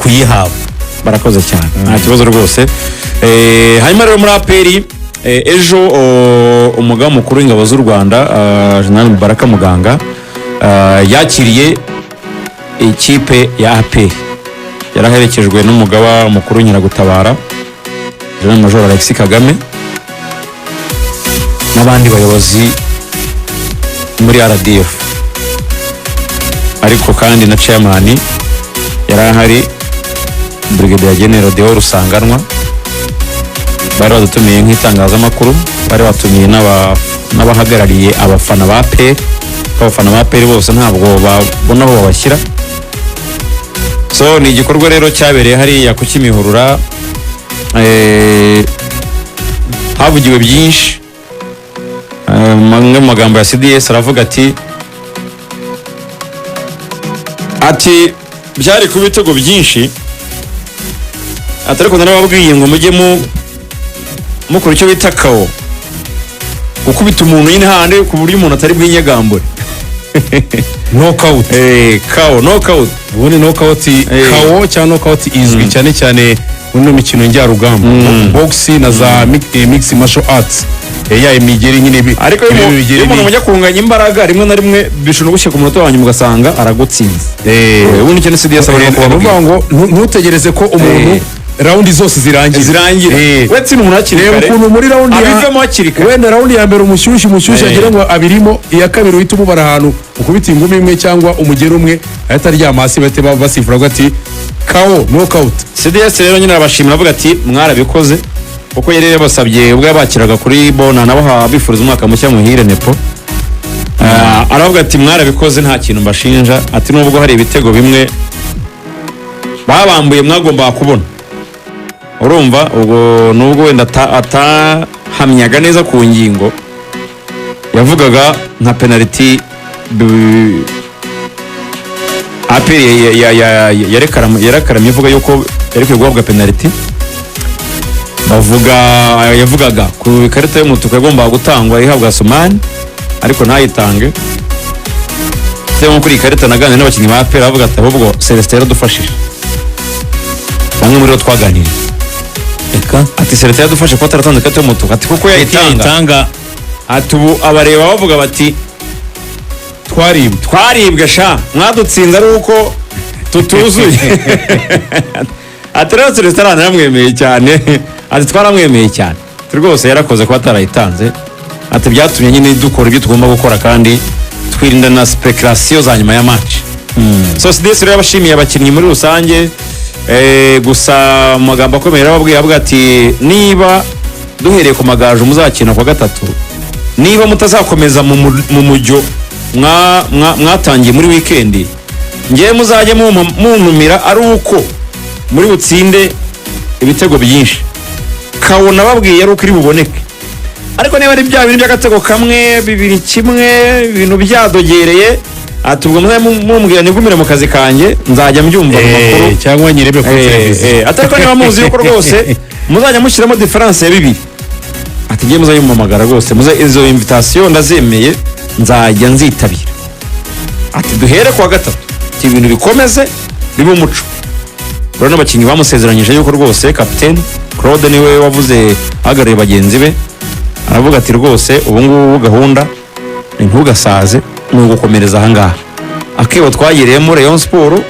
kuyihabwa. Barakoze cyane nta kibazo rwose. Hanyuma rero muri APR ejo umugaba mukuru w'ingabo z'u Rwanda General Mubaraka Muganga yakiriye ikipe ya APR, yaraherekejwe n'umugaba mukuru Nyiragutabara General Major Alexis Kagame n'abandi bayobozi muri RDF, ariko kandi na chairman yarahari Brigadier General Deo Rusanganwa. Bari badutumiye nk'itangazamakuru, bari batumiye n'abahagarariye abafana ba APR. Abafana ba APR bose ntabwo babona aho babashyira. So ni igikorwa rero cyabereye hariya ku Kimihurura, havugiwe byinshi. Mu magambo ya CDS aravuga ati byari ku bitego byinshi, ariko narababwiye ngo mujye mukora icyo bita kawo, gukubita umuntu nyine handi ku buryo umuntu atari bwinyegambure. Knockout. Kawo, knockout. Ubundi knockout kawo cyangwa knockout izwi cyane cyane muri mikino njyarugamba, boxing na za mixed martial arts. Ya imigeri nyine ariko iyo umuntu mujya kunganya imbaraga rimwe na rimwe bishobora gushyika ku munota wanyu mugasanga aragutsinze. Ubundi cyane CDS avuga ngo ntutegereze ko umuntu raundi zose zirangira. Wetse umuntu akiri kare ukuntu muri raundi abivemo akiri kare, wenda raundi ya mbere umushyushyu agira ngo abirimo, iya kabiri uhita umubara ahantu ukubita ingumi imwe cyangwa umugeri umwe ahita aryama hasi bahite basifura ati kawo knockout. CDS rero nyine abashimira avuga ati mwarabikoze, kuko yari yabasabye ubwo yabakiraga kuri bona nabo bifuriza umwaka mushya muhire nepo. Aravuga ati mwarabikoze nta kintu mbashinja, ati nubwo hari ibitego bimwe babambuye mwagomba kubona. Urumva ubwo nubwo wenda atahamyaga neza ku ngingo, yavugaga nka penalty APR yarekaramye ivuga yuko yari guhabwa penalty. Yavugaga ku ikarita y'umutuku yagombaga gutangwa ihabwa Somani ariko ntayitange. Nko kuri ikarita naganiriye n'abakinnyi ba APR bavuga ati ahubwo Celestin yaradufashije, bamwe muri bo twaganiriye ati Celestin yadufashe kuba taratanze ikarita y'umutuku, ati kuko yayitanga ati ubu abareba bavuga bati twaribwe sha mwadutsinze ari uko tutuzuye. Ati rero Celestin yaramwemeye cyane, ati twaramwemeye cyane rwose, yarakoze kuba atarayitanze. Ati byatumye nyine dukora ibyo tugomba gukora kandi twirinda na speculation za nyuma ya match. So CDS rero yabashimiye abakinnyi muri rusange, gusa magambo akomeye yarababwiye avuga ati niba duhereye ku magaje muzakina kwa gatatu, niba mutazakomeza mu mujyo mwatangiye muri weekend, ngiye muzajye muntumira ari uko muri butsinde ibitego byinshi. Kabona babwiye ari uko iri buboneke, ariko niba ari bya bintu by'agatego kamwe 2-1 ibintu byadogereye, ati ubwo mumbwira nigumire mu kazi kanjye nzajya mbyumva mu makuru cyangwa nyirebe ku televiziyo. Atako niba muzi yuko rwose muzajya mushyiramo difference ya 2, ati ngiye muzayumamagara rwose, izo invitation ndazemeye nzajya nzitabira. Ati duhere kwa gatatu, ati ibintu bikomeze bibe umuco. Rero n'abakinnyi bamusezeranyije yuko rwose Captain Claude niwe wavuze ahagarariye bagenzi be, aravuga ati rwose ubu ngubu gahunda ntugasaze ni ugukomereza ahangaha. Akebo twagiriyemo Rayon Sport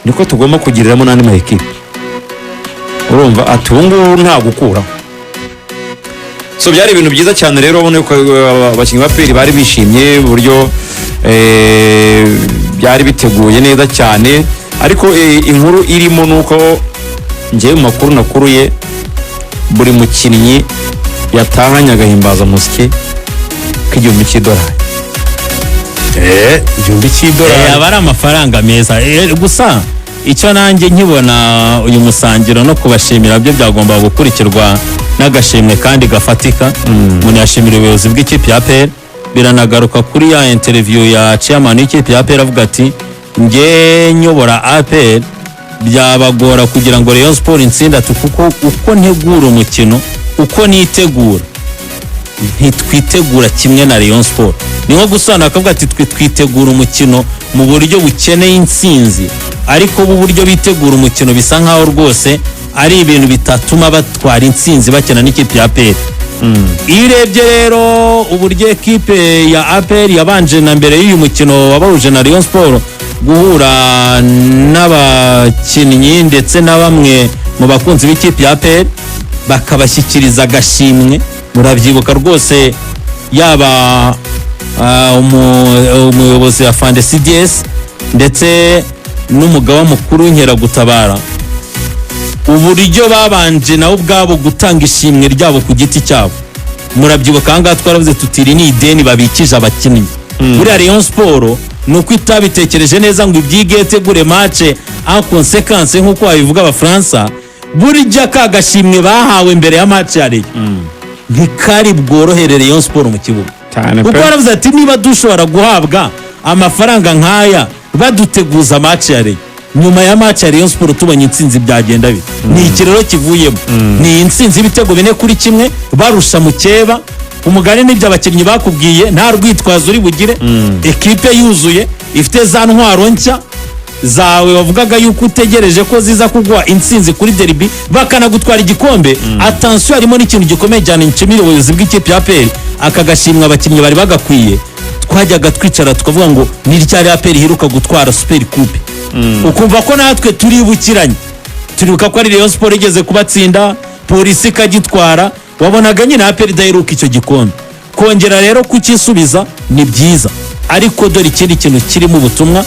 niko tugomba kugiriramo n'andi makipe. Urumva ati ubu ngubu nta gukuraho. So byari ibintu byiza cyane rero, ubona ko abakinnyi ba APR bari bishimye uburyo byari biteguye neza cyane. Ariko inkuru irimo nuko ngiye mu makuru nakuruye buri mukinnyi yatahanye agahimbaza musike k'igihumbi cy'idolari. igihumbi cy'idolari aba ari amafaranga meza. Gusa icyo nanjye nkibona uyu musangiro no kubashimira byo byagomba gukurikirwa n'agashimwe kandi gafatika. Umuntu yashimira ubuyobozi bw'ikipe ya APR, biranagaruka kuri ya interview ya chairman w'ikipe ya APR avuga ati nge nyobora APR byabagora kugira ngo Rayon Sport intsinda, kuko uko ntegura umukino uko nitegura ntitwitegura kimwe na Rayon Sport. Ni nko gusana akavuga ati twitegura umukino mu buryo bukeneye intsinzi ariko bo uburyo bitegura umukino bisa nkaho rwose ari ibintu bitatuma batwara intsinzi bakina n'ikipe ya APR. Iyo urebye rero uburyo ekipe ya APR yabanje na mbere y'uyu mukino wabahuje na Rayon Sport guhura n'abakinnyi ndetse na bamwe mu bakunzi b'ikipe ya APR bakabashyikiriza agashimwe, murabyibuka rwose yaba umuyobozi wa Fande CDS ndetse n'umugaba mukuru w'inkeragutabara, uburyo babanje nabo ubwabo gutanga ishimwe ryabo ku giti cyabo. Murabyibuka ahangaha twaravuze tutiri ni ideni babikije abakinnyi. Buriya Rayon Sport ni uko itabitekereje neza ngo ibyige itegure match en conséquence nk'uko babivuga Abafaransa, burya ka gashimwe bahawe mbere ya match ya Rayon ntikari bworohere Rayon Sport mu kibuga. Kuko baravuze ati niba dushobora guhabwa amafaranga nk'aya baduteguza match ya Rayon, nyuma ya match ya Rayon Sport tubonye intsinzi byagenda bite? Ni ikirero kivuyemo, ni intsinzi ibitego 4-1 barusha mukeba. Umugani n'ibyo abakinnyi bakubwiye, nta rwitwazo uri bugire, ekipe yuzuye ifite za ntwaro nshya zawe wavugaga yuko utegereje ko ziza kugwa intsinzi kuri derby bakanagutwara igikombe. Attention, harimo n'ikintu gikomeye cyane nshimira ubuyobozi bw'ikipe ya APR, akagashimwa abakinnyi bari bagakwiye. Twajyaga twicara tukavuga ngo ni ryari APR iheruka gutwara Super Coupe, ukumva ko natwe turibukiranye, turibuka ko ari Rayon Sport igeze kubatsinda, polisi ikagitwara, wabonaga nyine APR idaheruka icyo gikombe. Kongera rero kukisubiza ni byiza, ariko dore ikindi kintu kirimo ubutumwa